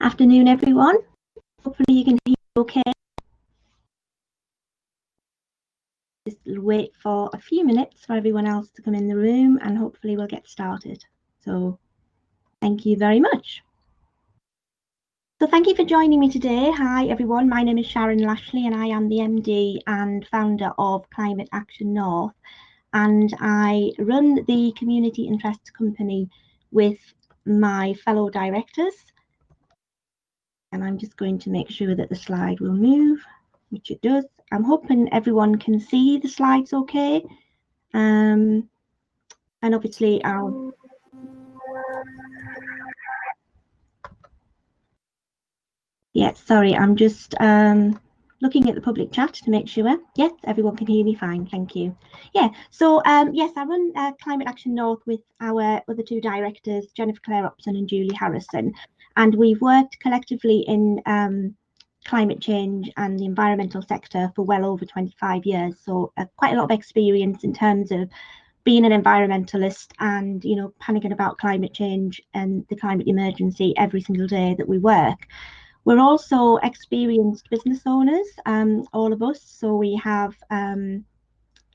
Afternoon, everyone. Hopefully you can hear me okay. Just wait for a few minutes for everyone else to come in the room and hopefully we'll get started. So thank you very much. So thank you for joining me today. Hi everyone, my name is Sharon Lashley and I am the MD and founder of Climate Action North, and I run the community interest company with my fellow directors. And I'm just going to make sure that the slide will move, which it does. I'm hoping everyone can see the slides okay. And obviously I'll... Yeah, sorry, I'm just looking at the public chat to make sure. Yes, everyone can hear me fine, thank you. Yeah, so yes, I run Climate Action North with our other two directors, Jennifer Claire Upson and Julie Harrison. And we've worked collectively in climate change and the environmental sector for well over 25 years. So quite a lot of experience in terms of being an environmentalist and, you know, panicking about climate change and the climate emergency every single day that we work. We're also experienced business owners, all of us. So we have an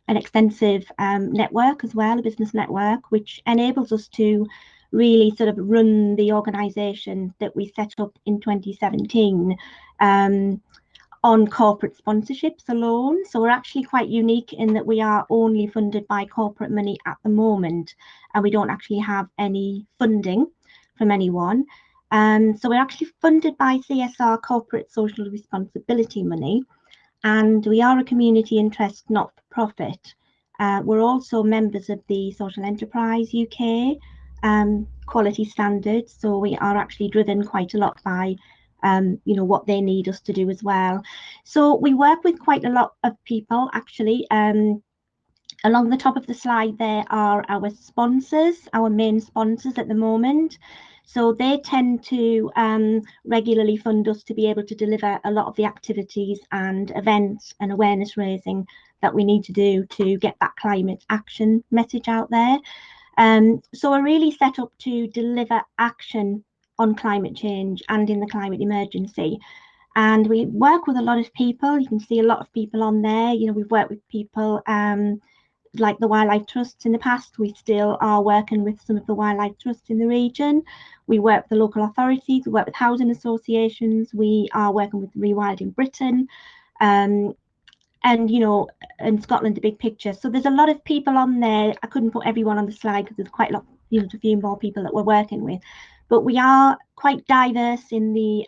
extensive network as well, a business network, which enables us to really sort of run the organisation that we set up in 2017 on corporate sponsorships alone. So we're actually quite unique in that we are only funded by corporate money at the moment, and we don't actually have any funding from anyone. So we're actually funded by CSR, corporate social responsibility money, and we are a community interest not-for-profit. We're also members of the Social Enterprise UK quality standards, so we are actually driven quite a lot by you know, what they need us to do as well. So we work with quite a lot of people actually. Along the top of the slide there are our sponsors, our main sponsors at the moment. So they tend to regularly fund us to be able to deliver a lot of the activities and events and awareness raising that we need to do to get that climate action message out there. So we're really set up to deliver action on climate change and in the climate emergency. And we work with a lot of people. You can see a lot of people on there. You know, we've worked with people like the wildlife trusts in the past. We still are working with some of the wildlife trusts in the region. We work with the local authorities, we work with housing associations, we are working with Rewilding Britain, and you know, in Scotland, the big picture. So there's a lot of people on there. I couldn't put everyone on the slide because there's quite a lot, you know, a few more people that we're working with. But we are quite diverse in the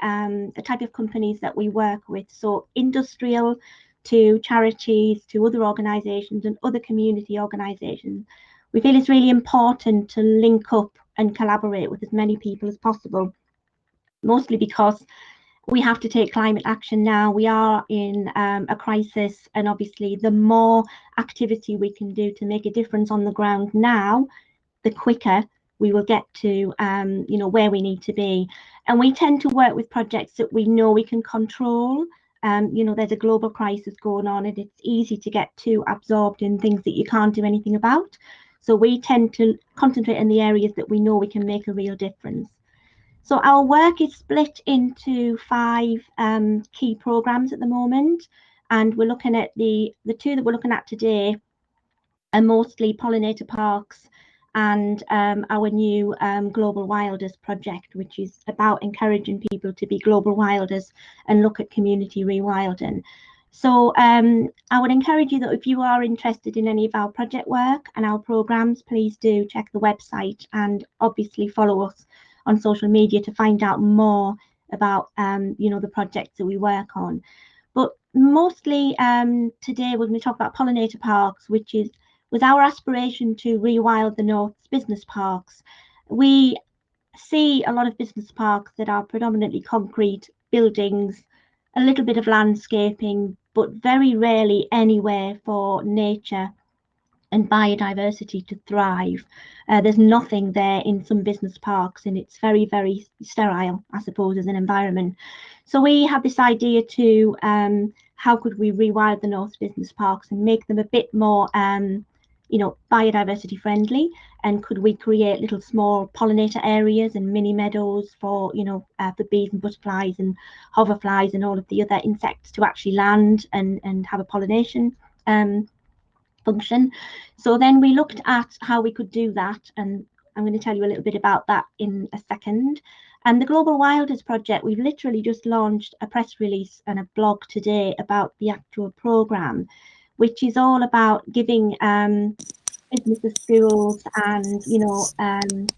type of companies that we work with. So industrial to charities, to other organisations and other community organisations. We feel it's really important to link up and collaborate with as many people as possible, mostly because we have to take climate action now. We are in a crisis, and obviously the more activity we can do to make a difference on the ground now, the quicker we will get to you know, where we need to be. And we tend to work with projects that we know we can control. You know, there's a global crisis going on and it's easy to get too absorbed in things that you can't do anything about. So we tend to concentrate in the areas that we know we can make a real difference. So our work is split into 5 key programs at the moment, and we're looking at the 2 that we're looking at today are mostly Pollinator Parks and our new Global Wilders project, which is about encouraging people to be global wilders and look at community rewilding. So I would encourage you that if you are interested in any of our project work and our programs, please do check the website and obviously follow us on social media to find out more about you know, the projects that we work on. But mostly today we're going to talk about Pollinator Parks, which was our aspiration to rewild the North's business parks. We see a lot of business parks that are predominantly concrete buildings, a little bit of landscaping, but very rarely anywhere for nature and biodiversity to thrive. There's nothing there in some business parks, and it's very, very sterile, I suppose, as an environment. So we had this idea to how could we rewild the North's business parks and make them a bit more biodiversity friendly, and could we create little small pollinator areas and mini meadows for for bees and butterflies and hoverflies and all of the other insects to actually land and have a pollination function. So then we looked at how we could do that, and I'm going to tell you a little bit about that in a second. And the Global Wilders Project, we've literally just launched a press release and a blog today about the actual programme, which is all about giving businesses, schools and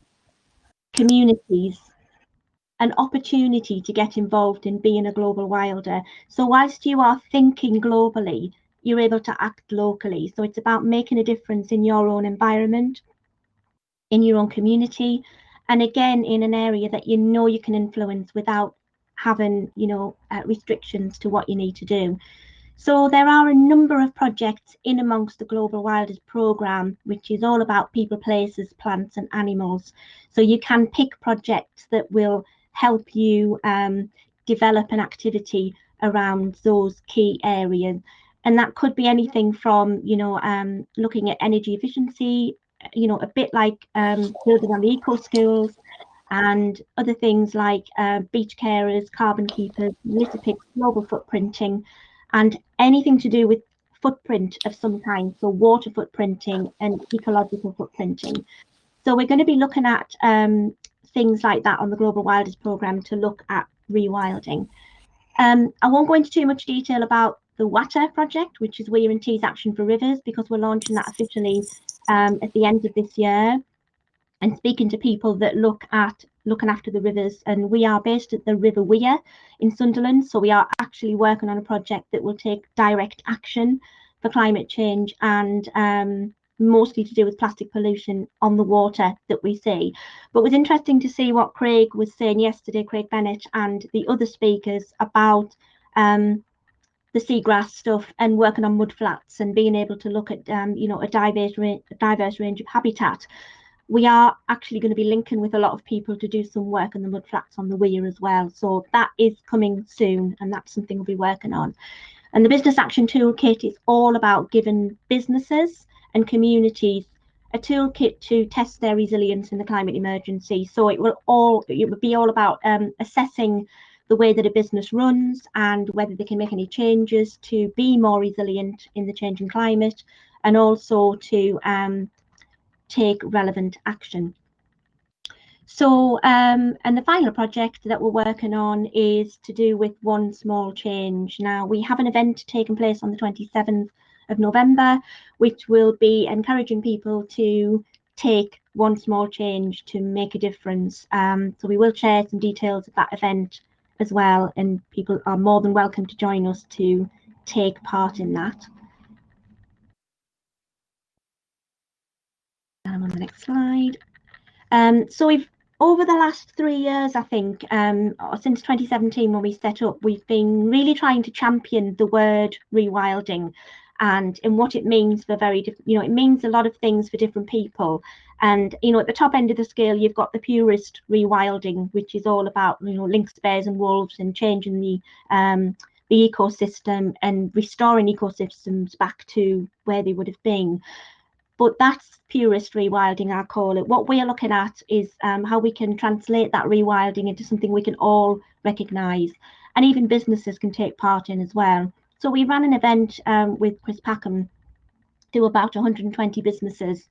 communities an opportunity to get involved in being a global wilder. So whilst you are thinking globally, you're able to act locally. So it's about making a difference in your own environment, in your own community, and again in an area that you can influence without having restrictions to what you need to do. So there are a number of projects in amongst the Global Wilders programme, which is all about people, places, plants and animals. So you can pick projects that will help you develop an activity around those key areas. And that could be anything from, looking at energy efficiency, a bit like building on the eco skills, and other things like beach carers, carbon keepers, litter picks, global footprinting, and anything to do with footprint of some kind, so water footprinting and ecological footprinting. So we're going to be looking at things like that on the Global Wilders programme to look at rewilding. I won't go into too much detail about the WATA project, which is Weir and Tees Action for Rivers, because we're launching that officially at the end of this year, and speaking to people that looking after the rivers. And we are based at the River Weir in Sunderland, so we are actually working on a project that will take direct action for climate change and mostly to do with plastic pollution on the water that we see. But it was interesting to see what Craig was saying yesterday, Craig Bennett and the other speakers, about the seagrass stuff and working on mudflats and being able to look at a diverse range of habitat. We are actually going to be linking with a lot of people to do some work in the mudflats on the Weir as well. So that is coming soon, and that's something we'll be working on. And the Business Action Toolkit is all about giving businesses and communities a toolkit to test their resilience in the climate emergency. So it will be all about assessing the way that a business runs and whether they can make any changes to be more resilient in the changing climate, and also to take relevant action. So and the final project that we're working on is to do with One Small Change. Now we have an event taking place on the 27th of November, which will be encouraging people to take one small change to make a difference. So we will share some details of that event as well, and people are more than welcome to join us to take part in that. On the next slide. So we've, over the last 3 years, I think, since 2017 when we set up, we've been really trying to champion the word rewilding and in what it means for very different, it means a lot of things for different people. And, at the top end of the scale, you've got the purist rewilding, which is all about, lynx, bears and wolves and changing the ecosystem and restoring ecosystems back to where they would have been. But that's purist rewilding, I call it. What we are looking at is how we can translate that rewilding into something we can all recognise, and even businesses can take part in as well. So we ran an event with Chris Packham to about 120 businesses,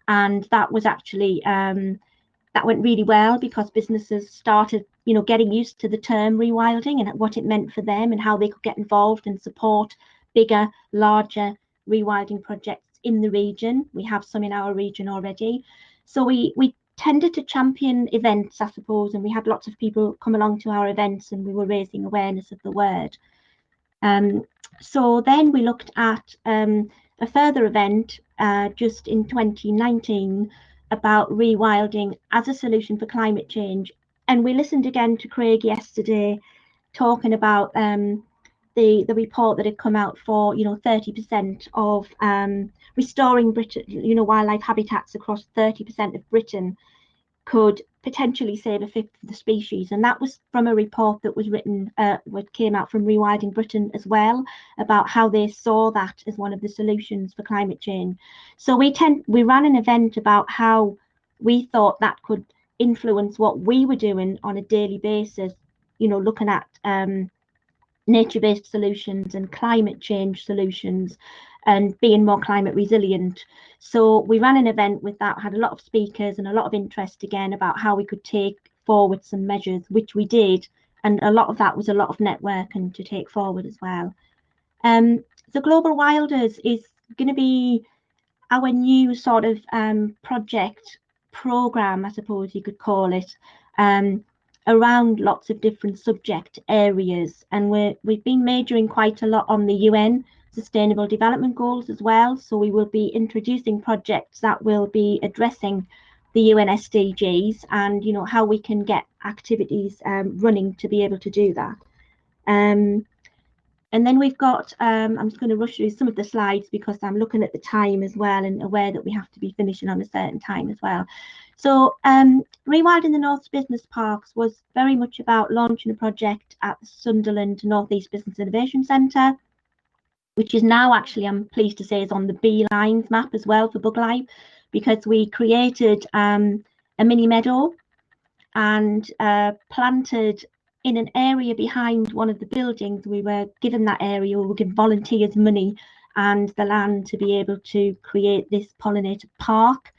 and that was actually that went really well because businesses started getting used to the term rewilding and what it meant for them and how they could get involved and support bigger, larger rewilding projects in the region. We have some in our region already. So we tended to champion events, I suppose, and we had lots of people come along to our events and we were raising awareness of the word. So then we looked at a further event just in 2019 about rewilding as a solution for climate change. And we listened again to Craig yesterday talking about the report that had come out for 30% of restoring Britain, wildlife habitats across 30% of Britain could potentially save a fifth of the species. And that was from a report that was written, what came out from Rewilding Britain as well, about how they saw that as one of the solutions for climate change. So we ran an event about how we thought that could influence what we were doing on a daily basis, you know, looking at nature-based solutions and climate change solutions and being more climate resilient. So we ran an event with that, had a lot of speakers and a lot of interest again about how we could take forward some measures, which we did. And a lot of that was a lot of networking to take forward as well. The Global Wilders is going to be our new sort of project program, I suppose you could call it, around lots of different subject areas. And we've been majoring quite a lot on the UN Sustainable Development Goals as well. So we will be introducing projects that will be addressing the UN SDGs and, you know, how we can get activities running to be able to do that. And then we've got, I'm just going to rush through some of the slides because I'm looking at the time as well and aware that we have to be finishing on a certain time as well. So Rewilding the North Business Parks was very much about launching a project at the Sunderland North East Business Innovation Centre, which is now actually, I'm pleased to say, is on the B-Lines map as well for BugLife, because we created a mini meadow and planted in an area behind one of the buildings. We were given that area, we were given volunteers money and the land to be able to create this pollinator park,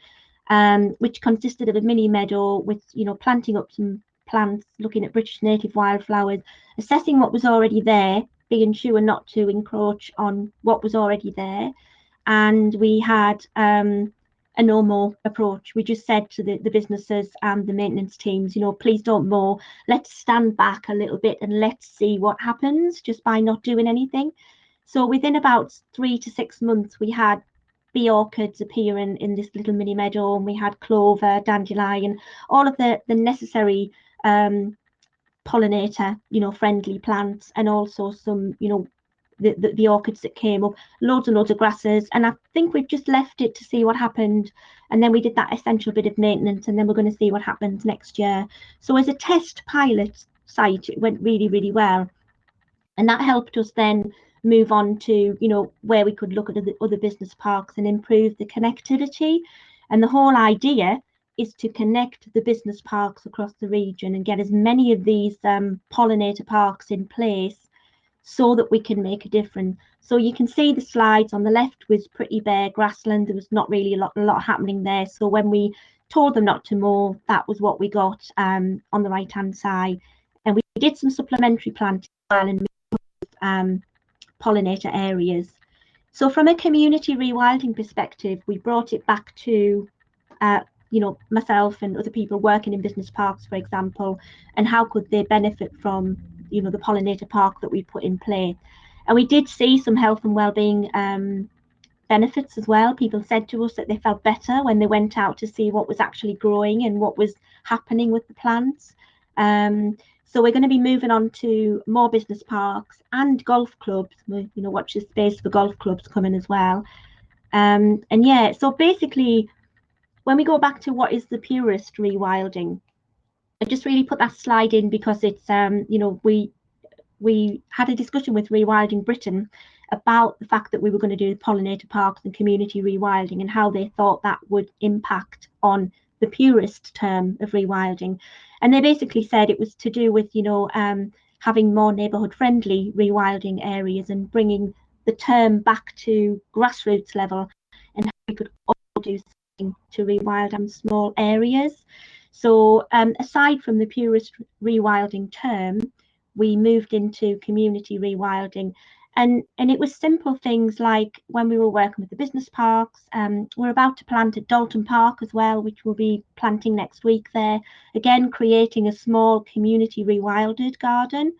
which consisted of a mini meadow with, you know, planting up some plants, looking at British native wildflowers, assessing what was already there, being sure not to encroach on what was already there. And we had a no mow approach. We just said to the businesses and the maintenance teams, you know, please don't mow. Let's stand back a little bit and let's see what happens just by not doing anything. So within about 3 to 6 months, we had bee orchids appearing in this little mini meadow, and we had clover, dandelion, all of the necessary pollinator, you know, friendly plants, and also some, you know, the orchids that came up, loads and loads of grasses. And I think we've just left it to see what happened. And then we did that essential bit of maintenance, and then we're going to see what happens next year. So as a test pilot site, it went really, really well. And that helped us then move on to, you know, where we could look at other business parks and improve the connectivity. And the whole idea is to connect the business parks across the region and get as many of these pollinator parks in place so that we can make a difference. So you can see the slides on the left was pretty bare grassland. There was not really a lot happening there. So when we told them not to mow, that was what we got on the right hand side. And we did some supplementary planting and pollinator areas. So from a community rewilding perspective, we brought it back to you know, myself and other people working in business parks, for example, and how could they benefit from, you know, the pollinator park that we put in place. And we did see some health and well-being benefits as well. People said to us that they felt better when they went out to see what was actually growing and what was happening with the plants. So we're going to be moving on to more business parks and golf clubs. We, you know, watch the space for golf clubs coming as well. And yeah, so basically, when we go back to what is the purest rewilding, I just really put that slide in because it's, you know, we had a discussion with Rewilding Britain about the fact that we were going to do pollinator parks and community rewilding and how they thought that would impact on the purest term of rewilding. And they basically said it was to do with, you know, having more neighbourhood friendly rewilding areas and bringing the term back to grassroots level, and how we could all do something to rewild in small areas. So aside from the purest rewilding term, we moved into community rewilding, and it was simple things like when we were working with the business parks, we're about to plant at Dalton Park as well, which we'll be planting next week there, again creating a small community rewilded garden,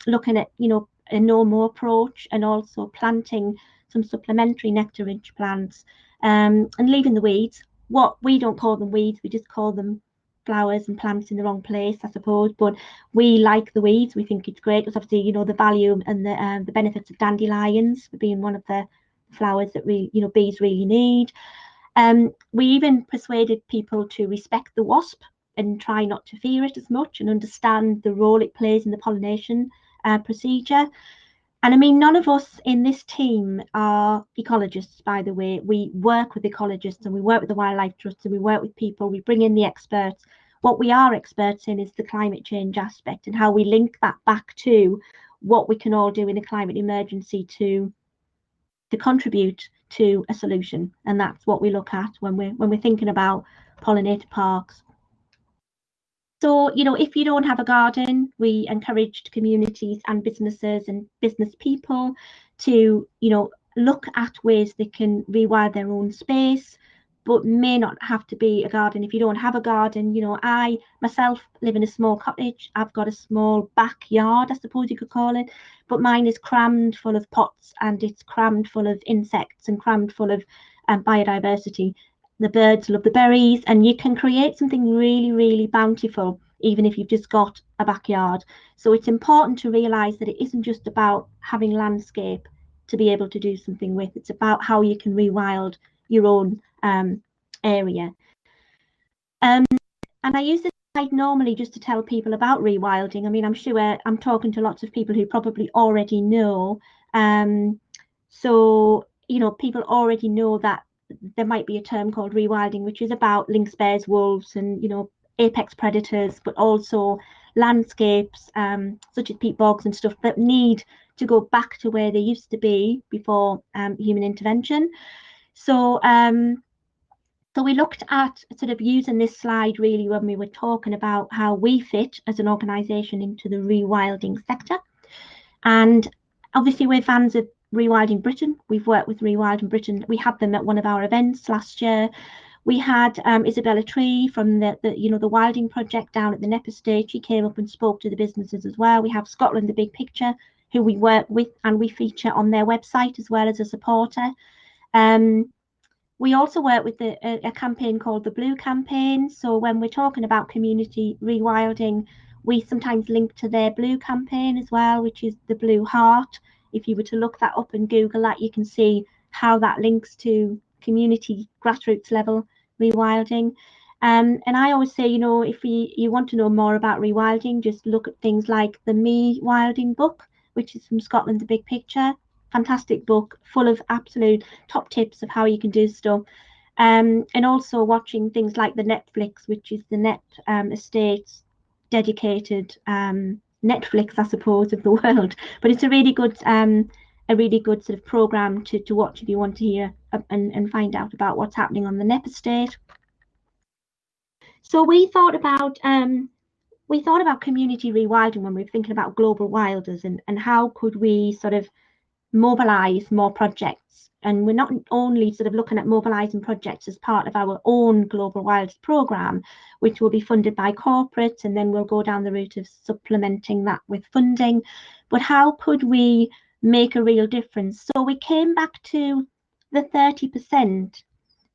looking at, you know, a no mow approach, and also planting some supplementary nectar-rich plants, and leaving the weeds. What we don't call them weeds, we just call them flowers and plants in the wrong place, I suppose. But we like the weeds. We think it's great because obviously, you know, the value and the benefits of dandelions being one of the flowers that we, you know, bees really need. We even persuaded people to respect the wasp and try not to fear it as much and understand the role it plays in the pollination procedure. And I mean, none of us in this team are ecologists, by the way. We work with ecologists and we work with the wildlife trusts and we work with people, we bring in the experts. What we are experts in is the climate change aspect and how we link that back to what we can all do in a climate emergency to contribute to a solution. And that's what we look at when we're thinking about pollinator parks. So, you know, if you don't have a garden, we encouraged communities and businesses and business people to, you know, look at ways they can rewild their own space, but may not have to be a garden. If you don't have a garden, you know, I myself live in a small cottage. I've got a small backyard, I suppose you could call it, but mine is crammed full of pots and it's crammed full of insects and crammed full of biodiversity. The birds love the berries, and you can create something really, really bountiful, even if you've just got a backyard. So it's important to realise that it isn't just about having landscape to be able to do something with. It's about how you can rewild your own area. And I use this slide normally just to tell people about rewilding. I mean, I'm sure I'm talking to lots of people who probably already know. So, you know, people already know that there might be a term called rewilding, which is about lynx, bears, wolves, and, you know, apex predators, but also landscapes such as peat bogs and stuff that need to go back to where they used to be before human intervention. So, so we looked at sort of using this slide really when we were talking about how we fit as an organisation into the rewilding sector. And obviously we're fans of Rewilding Britain. We've worked with Rewilding Britain. We had them at one of our events last year. We had Isabella Tree from the you know, the Wilding Project down at the Nep Estate. She came up and spoke to the businesses as well. We have Scotland, the Big Picture, who we work with and we feature on their website as well as a supporter. We also work with a campaign called the Blue Campaign. So when we're talking about community rewilding, we sometimes link to their Blue Campaign as well, which is the Blue Heart. If you were to look that up and Google that, you can see how that links to community grassroots level rewilding. And I always say, you know, if you want to know more about rewilding, just look at things like the Me Wilding book, which is from Scotland, the Big Picture. Fantastic book, full of absolute top tips of how you can do stuff. And also watching things like the Netflix, which is the Nep Estates dedicated Netflix, I suppose, of the world. But it's a really good sort of program to watch if you want to hear and find out about what's happening on the Nep Estate. So we thought about community rewilding when we were thinking about global wilders and how could we sort of mobilize more projects. And we're not only sort of looking at mobilizing projects as part of our own Global Wilders programme, which will be funded by corporates, and then we'll go down the route of supplementing that with funding, but how could we make a real difference? So we came back to the 30%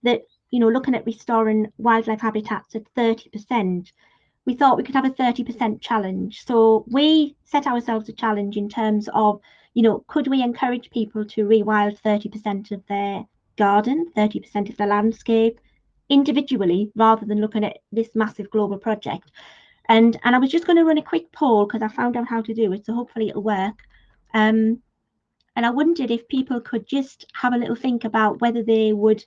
that, you know, looking at restoring wildlife habitats at 30%, we thought we could have a 30% challenge. So we set ourselves a challenge in terms of, you know, could we encourage people to rewild 30% of their garden, 30% of their landscape individually, rather than looking at this massive global project? And I was just going to run a quick poll because I found out how to do it, so hopefully it'll work. And I wondered if people could just have a little think about whether they would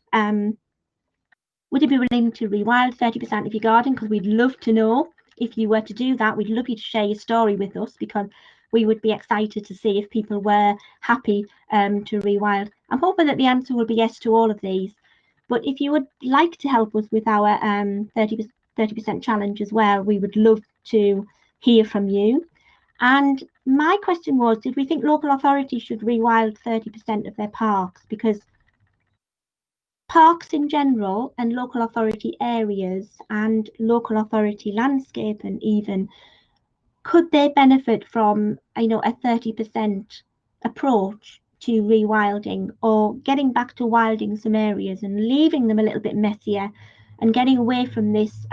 you be willing to rewild 30% of your garden? Because we'd love to know if you were to do that. We'd love you to share your story with us because we would be excited to see if people were happy to rewild. I'm hoping that the answer will be yes to all of these. But if you would like to help us with our 30% challenge as well, we would love to hear from you. And my question was, did we think local authorities should rewild 30% of their parks? Because parks in general and local authority areas and local authority landscape, and even could they benefit from, you know, a 30% approach to rewilding, or getting back to wilding some areas and leaving them a little bit messier and getting away from this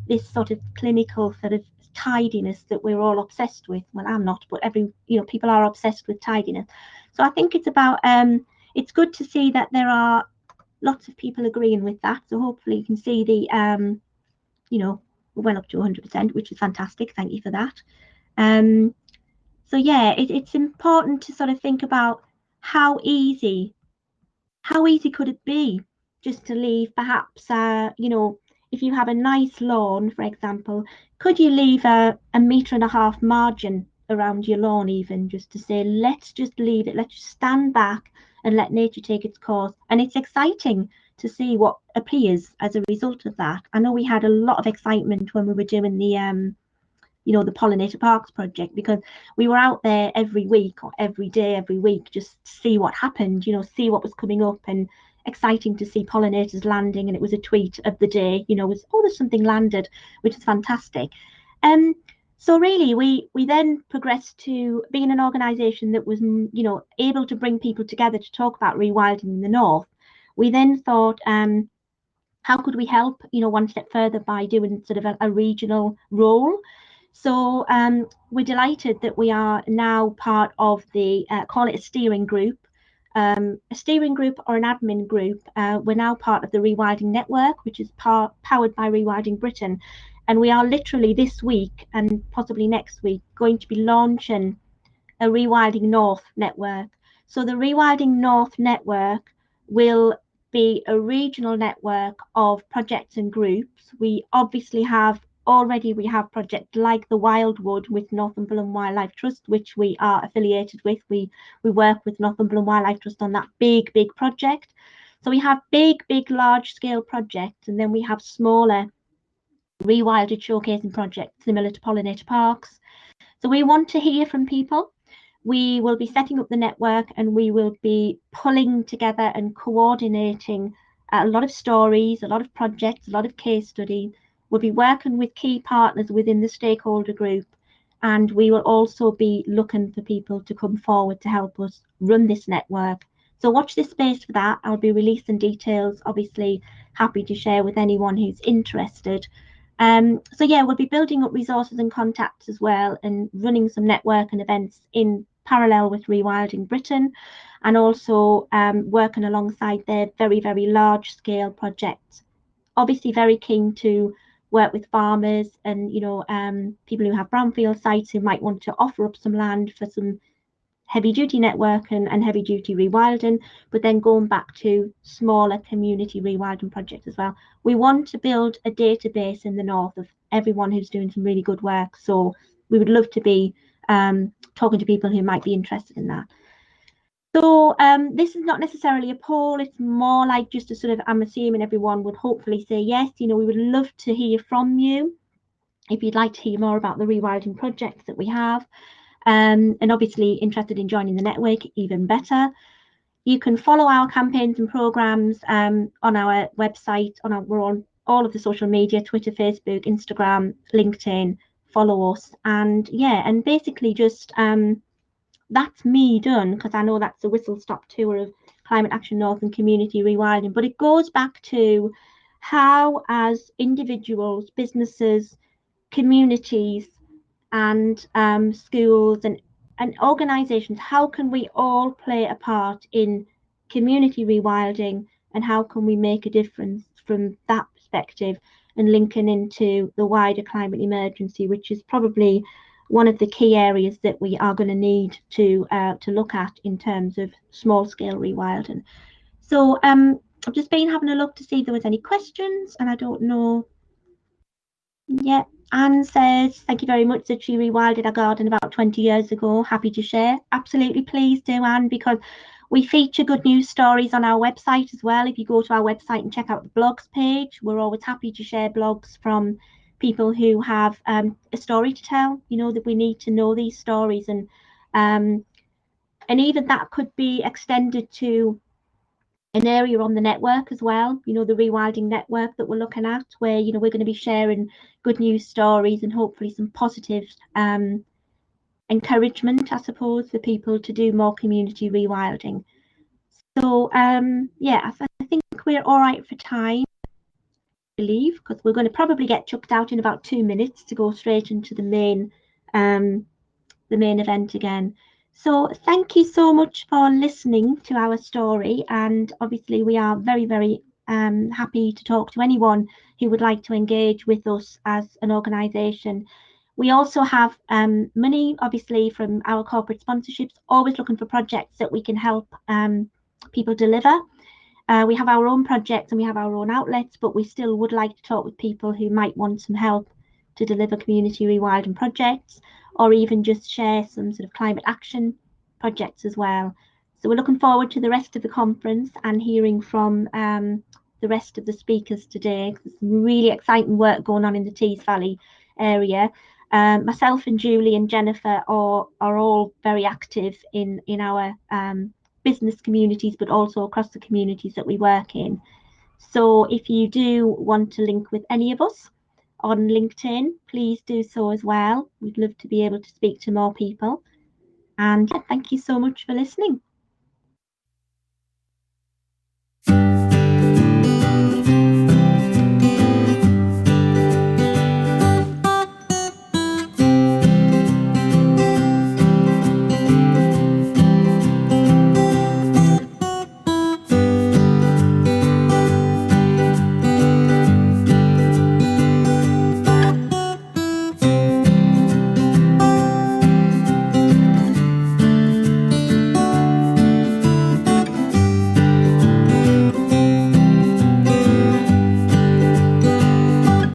this sort of clinical sort of tidiness that we're all obsessed with. Well, I'm not, but people are obsessed with tidiness. So I think it's about it's good to see that there are lots of people agreeing with that. So hopefully you can see the, you know, we're well up to 100%, which is fantastic. Thank you for that. So yeah, it's important to sort of think about how easy could it be just to leave perhaps, you know, if you have a nice lawn, for example, could you leave a 1.5 meter margin around your lawn, even just to say, let's just leave it, let's just stand back and let nature take its course. And it's exciting to see what appears as a result of that. I know we had a lot of excitement when we were doing the you know, the Pollinator Parks project, because we were out there every week or every day, every week, just to see what happened, you know, see what was coming up, and exciting to see pollinators landing. And it was a tweet of the day, you know, was, oh, there's something landed, which is fantastic. So really, we then progressed to being an organisation that was, you know, able to bring people together to talk about rewilding in the north. We then thought, how could we help, you know, one step further by doing sort of a regional role. So we're delighted that we are now part of the, call it a steering group. A steering group or an admin group. We're now part of the Rewilding Network, which is powered by Rewilding Britain. And we are literally this week and possibly next week going to be launching a Rewilding North network. So the Rewilding North network will be a regional network of projects and groups. We obviously have we have projects like the Wildwood with Northumberland Wildlife Trust, which we are affiliated with. We work with Northumberland Wildlife Trust on that big project. So we have big large scale projects, and then we have smaller rewilded showcasing projects similar to Pollinator Parks. So we want to hear from people. We will be setting up the network, and we will be pulling together and coordinating a lot of stories, a lot of projects, a lot of case studies. We'll be working with key partners within the stakeholder group, and we will also be looking for people to come forward to help us run this network. So watch this space for that. I'll be releasing details, obviously happy to share with anyone who's interested. So yeah, we'll be building up resources and contacts as well, and running some network and events in parallel with Rewilding Britain, and also working alongside their very large scale projects. Obviously very keen to work with farmers and, you know, people who have brownfield sites who might want to offer up some land for some heavy duty network and heavy duty rewilding, but then going back to smaller community rewilding projects as well. We want to build a database in the north of everyone who's doing some really good work. So we would love to be talking to people who might be interested in that. So this is not necessarily a poll, it's more like just a sort of, I'm assuming everyone would hopefully say yes, you know, we would love to hear from you if you'd like to hear more about the rewilding projects that we have. And obviously interested in joining the network, even better. You can follow our campaigns and programs on our website, we're on all of the social media, Twitter, Facebook, Instagram, LinkedIn, follow us. And yeah, and basically just that's me done, because I know that's a whistle-stop tour of Climate Action North and community rewilding, but it goes back to how, as individuals, businesses, communities, and schools and organisations, how can we all play a part in community rewilding, and how can we make a difference from that perspective, and linking into the wider climate emergency, which is probably one of the key areas that we are going to need to look at in terms of small scale rewilding. So I've just been having a look to see if there was any questions, and I don't know. Yeah, Anne says, thank you very much, that she rewilded our garden about 20 years ago. Happy to share. Absolutely, please do, Anne, because we feature good news stories on our website as well. If you go to our website and check out the blogs page, we're always happy to share blogs from people who have a story to tell, you know, that we need to know these stories. And even that could be extended to an area on the network as well, you know, the rewilding network that we're looking at, where, you know, we're going to be sharing good news stories and hopefully some positive encouragement, I suppose, for people to do more community rewilding. So yeah, I think we're all right for time, I believe, because we're going to probably get chucked out in about 2 minutes to go straight into the main event again. So thank you so much for listening to our story, and obviously we are very, very happy to talk to anyone who would like to engage with us as an organisation. We also have money, obviously, from our corporate sponsorships, always looking for projects that we can help people deliver. We have our own projects and we have our own outlets, but we still would like to talk with people who might want some help to deliver community rewilding projects, or even just share some sort of climate action projects as well. So we're looking forward to the rest of the conference and hearing from the rest of the speakers today. There's some really exciting work going on in the Tees Valley area. Myself and Julie and Jennifer are all very active in our business communities, but also across the communities that we work in. So if you do want to link with any of us on LinkedIn, please do so as well. We'd love to be able to speak to more people. And yeah, thank you so much for listening.